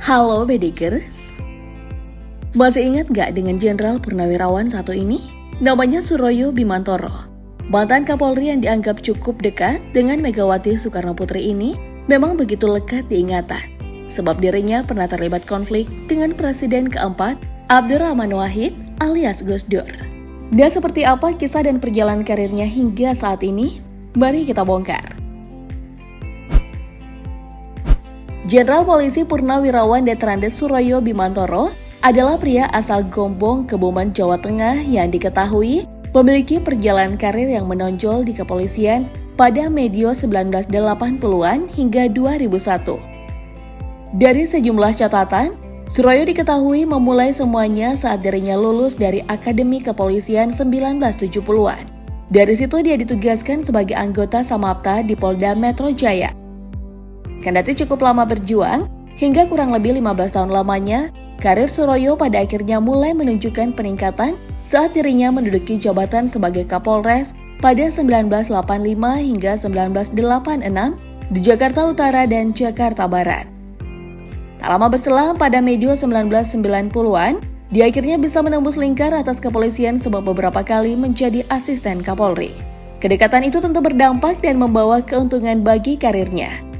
Halo Bedikers, masih ingat nggak dengan Jenderal Purnawirawan satu ini? Namanya Suroyo Bimantoro. Mantan Kapolri yang dianggap cukup dekat dengan Megawati Soekarno Putri ini memang begitu lekat diingatan, sebab dirinya pernah terlibat konflik dengan Presiden keempat Abdurrahman Wahid alias Gus Dur. Dan seperti apa kisah dan perjalanan karirnya hingga saat ini? Mari kita bongkar. Jenderal Polisi Purnawirawan Detrandes Suroyo Bimantoro adalah pria asal Gombong, Kebumen, Jawa Tengah yang diketahui memiliki perjalanan karir yang menonjol di kepolisian pada medio 1980-an hingga 2001. Dari sejumlah catatan, Suroyo diketahui memulai semuanya saat dirinya lulus dari Akademi Kepolisian 1970-an. Dari situ dia ditugaskan sebagai anggota Samapta di Polda Metro Jaya. Kendati cukup lama berjuang, hingga kurang lebih 15 tahun lamanya, karir Suroyo pada akhirnya mulai menunjukkan peningkatan saat dirinya menduduki jabatan sebagai Kapolres pada 1985 hingga 1986 di Jakarta Utara dan Jakarta Barat. Tak lama berselang pada medio 1990-an, dia akhirnya bisa menembus lingkar atas kepolisian sebab beberapa kali menjadi asisten Kapolri. Kedekatan itu tentu berdampak dan membawa keuntungan bagi karirnya.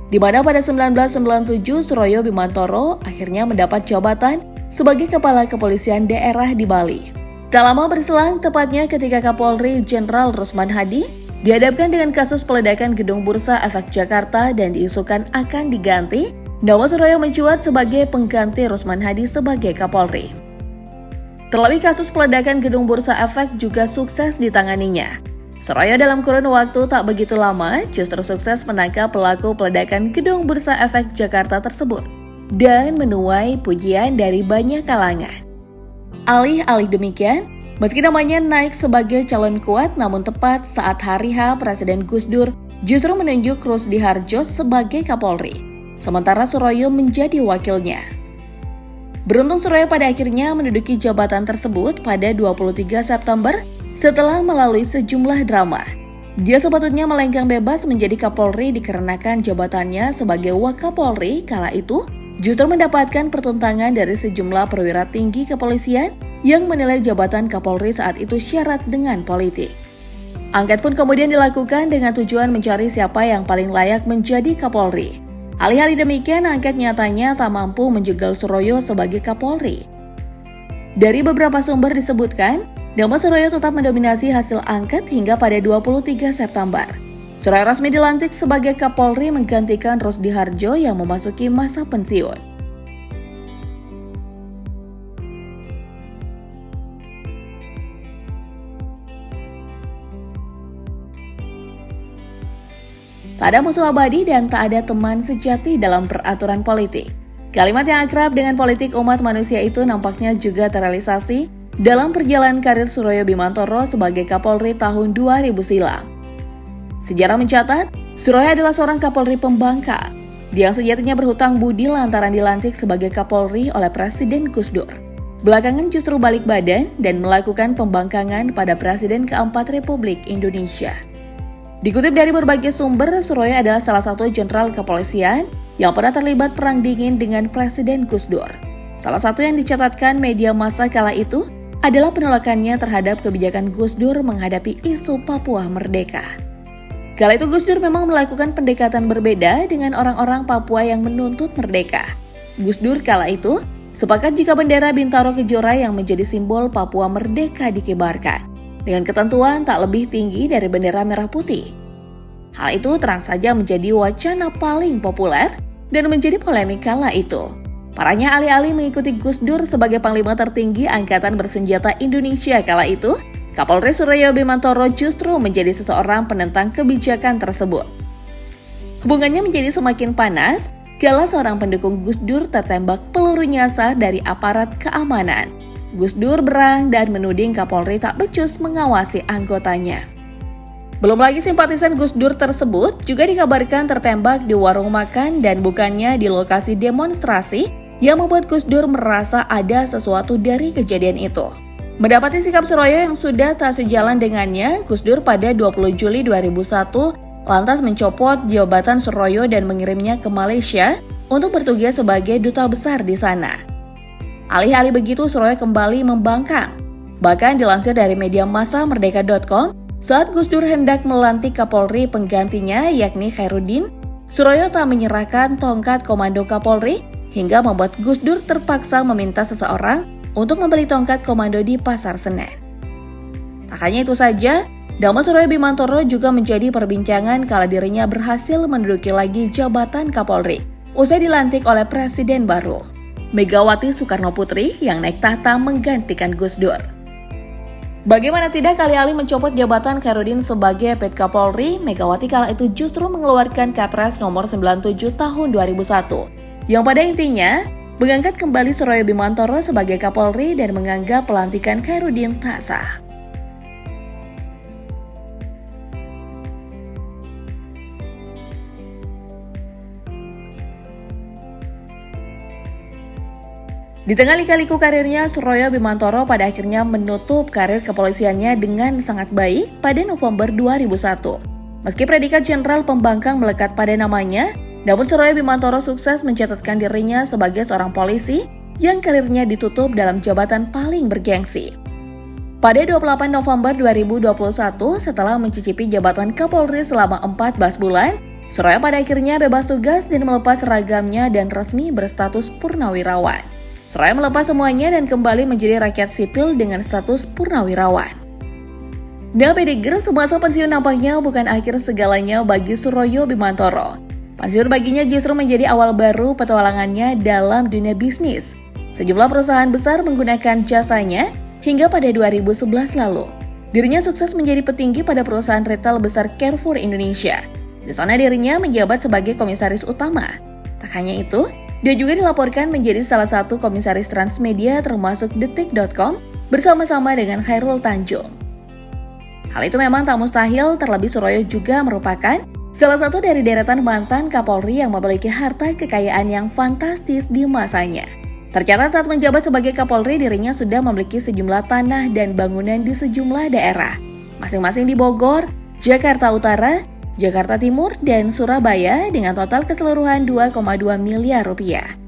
Di mana pada 1997 Suroyo Bimantoro akhirnya mendapat jabatan sebagai Kepala Kepolisian Daerah di Bali. Tak lama berselang, tepatnya ketika Kapolri Jenderal Rusman Hadi dihadapkan dengan kasus peledakan Gedung Bursa Efek Jakarta dan diisukan akan diganti, nama Suroyo mencuat sebagai pengganti Rusman Hadi sebagai Kapolri. Terlebih kasus peledakan Gedung Bursa Efek juga sukses ditanganinya. Suroyo dalam kurun waktu tak begitu lama justru sukses menangkap pelaku peledakan Gedung Bursa Efek Jakarta tersebut dan menuai pujian dari banyak kalangan. Alih-alih demikian, meski namanya naik sebagai calon kuat, namun tepat saat hari H Presiden Gus Dur justru menunjuk Rusdi Hardjo sebagai Kapolri, sementara Suroyo menjadi wakilnya. Beruntung Suroyo pada akhirnya menduduki jabatan tersebut pada 23 September setelah melalui sejumlah drama. Dia sepatutnya melenggang bebas menjadi Kapolri dikarenakan jabatannya sebagai Wakapolri kala itu justru mendapatkan pertentangan dari sejumlah perwira tinggi kepolisian yang menilai jabatan Kapolri saat itu syarat dengan politik. Angket pun kemudian dilakukan dengan tujuan mencari siapa yang paling layak menjadi Kapolri. Alih-alih demikian, angket nyatanya tak mampu menjegal Suroyo sebagai Kapolri. Dari beberapa sumber disebutkan, nama Suroyo tetap mendominasi hasil angket hingga pada 23 September. Suroyo resmi dilantik sebagai Kapolri menggantikan Rusdi Hardjo yang memasuki masa pensiun. Tak ada musuh abadi dan tak ada teman sejati dalam peraturan politik. Kalimat yang akrab dengan politik umat manusia itu nampaknya juga terrealisasi dalam perjalanan karir Suroyo Bimantoro sebagai Kapolri tahun 2000 silam. Sejarah mencatat, Suroyo adalah seorang Kapolri pembangkang. Dia sejatinya berhutang budi lantaran dilantik sebagai Kapolri oleh Presiden Gus Dur. Belakangan justru balik badan dan melakukan pembangkangan pada Presiden keempat Republik Indonesia. Dikutip dari berbagai sumber, Suroyo adalah salah satu jenderal kepolisian yang pernah terlibat perang dingin dengan Presiden Gus Dur. Salah satu yang dicatatkan media massa kala itu adalah penolakannya terhadap kebijakan Gus Dur menghadapi isu Papua Merdeka. Kala itu Gus Dur memang melakukan pendekatan berbeda dengan orang-orang Papua yang menuntut merdeka. Gus Dur kala itu sepakat jika bendera Bintaro Kejora yang menjadi simbol Papua Merdeka dikibarkan, dengan ketentuan tak lebih tinggi dari bendera merah putih. Hal itu terang saja menjadi wacana paling populer dan menjadi polemik kala itu. Parahnya alih-alih mengikuti Gus Dur sebagai Panglima tertinggi Angkatan Bersenjata Indonesia kala itu, Kapolri Suroyo Bimantoro justru menjadi seseorang penentang kebijakan tersebut. Hubungannya menjadi semakin panas kala seorang pendukung Gus Dur tertembak peluru nyasar dari aparat keamanan. Gus Dur berang dan menuding Kapolri tak becus mengawasi anggotanya. Belum lagi simpatisan Gus Dur tersebut juga dikabarkan tertembak di warung makan dan bukannya di lokasi demonstrasi yang membuat Gus Dur merasa ada sesuatu dari kejadian itu. Mendapati sikap Suroyo yang sudah tak sejalan dengannya, Gus Dur pada 20 Juli 2001 lantas mencopot jabatan Suroyo dan mengirimnya ke Malaysia untuk bertugas sebagai duta besar di sana. Alih-alih begitu, Suroyo kembali membangkang. Bahkan dilansir dari media massa merdeka.com, saat Gus Dur hendak melantik Kapolri penggantinya yakni Khairuddin, Suroyo tak menyerahkan tongkat komando Kapolri hingga membuat Gus Dur terpaksa meminta seseorang untuk membeli tongkat komando di Pasar Senen. Tak hanya itu saja, nama Suroyo Bimantoro juga menjadi perbincangan kala dirinya berhasil menduduki lagi jabatan Kapolri usai dilantik oleh Presiden baru, Megawati Soekarnoputri yang naik tahta menggantikan Gus Dur. Bagaimana tidak, alih-alih mencopot jabatan Khairuddin sebagai Pet Kapolri, Megawati kala itu justru mengeluarkan Kepres nomor 97 tahun 2001, yang pada intinya mengangkat kembali Suroyo Bimantoro sebagai Kapolri dan menganggap pelantikan Khairuddin tak sah. Di tengah lika-liku karirnya, Suroyo Bimantoro pada akhirnya menutup karir kepolisiannya dengan sangat baik pada November 2001. Meski predikat Jenderal Pembangkang melekat pada namanya, namun Suroyo Bimantoro sukses mencatatkan dirinya sebagai seorang polisi yang karirnya ditutup dalam jabatan paling bergengsi. Pada 28 November 2021, setelah mencicipi jabatan Kapolri selama 14 bulan, Suroyo pada akhirnya bebas tugas dan melepas seragamnya dan resmi berstatus purnawirawan. Suroyo melepas semuanya dan kembali menjadi rakyat sipil dengan status purnawirawan. Nah, Pediger, semasa pensiun nampaknya bukan akhir segalanya bagi Suroyo Bimantoro. Pensiun baginya justru menjadi awal baru petualangannya dalam dunia bisnis. Sejumlah perusahaan besar menggunakan jasanya hingga pada 2011 lalu. Dirinya sukses menjadi petinggi pada perusahaan retail besar Carrefour Indonesia. Di sana dirinya menjabat sebagai komisaris utama. Tak hanya itu, dia juga dilaporkan menjadi salah satu komisaris Transmedia termasuk Detik.com bersama-sama dengan Khairul Tanjung. Hal itu memang tak mustahil, terlebih Suroyo juga merupakan salah satu dari deretan mantan Kapolri yang memiliki harta kekayaan yang fantastis di masanya. Tercatat saat menjabat sebagai Kapolri, dirinya sudah memiliki sejumlah tanah dan bangunan di sejumlah daerah, masing-masing di Bogor, Jakarta Utara, Jakarta Timur, dan Surabaya dengan total keseluruhan 2,2 miliar rupiah.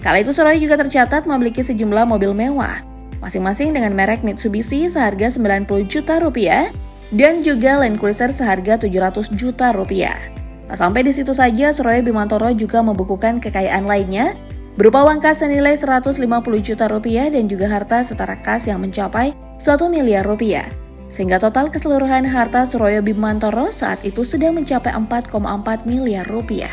Kala itu Suroyo juga tercatat memiliki sejumlah mobil mewah, masing-masing dengan merek Mitsubishi seharga 90 juta rupiah dan juga Land Cruiser seharga 700 juta rupiah. Tak sampai di situ saja, Suroyo Bimantoro juga membukukan kekayaan lainnya berupa uang kas senilai 150 juta rupiah dan juga harta setara kas yang mencapai 1 miliar rupiah. Sehingga total keseluruhan harta Suroyo Bimantoro saat itu sudah mencapai 4,4 miliar rupiah.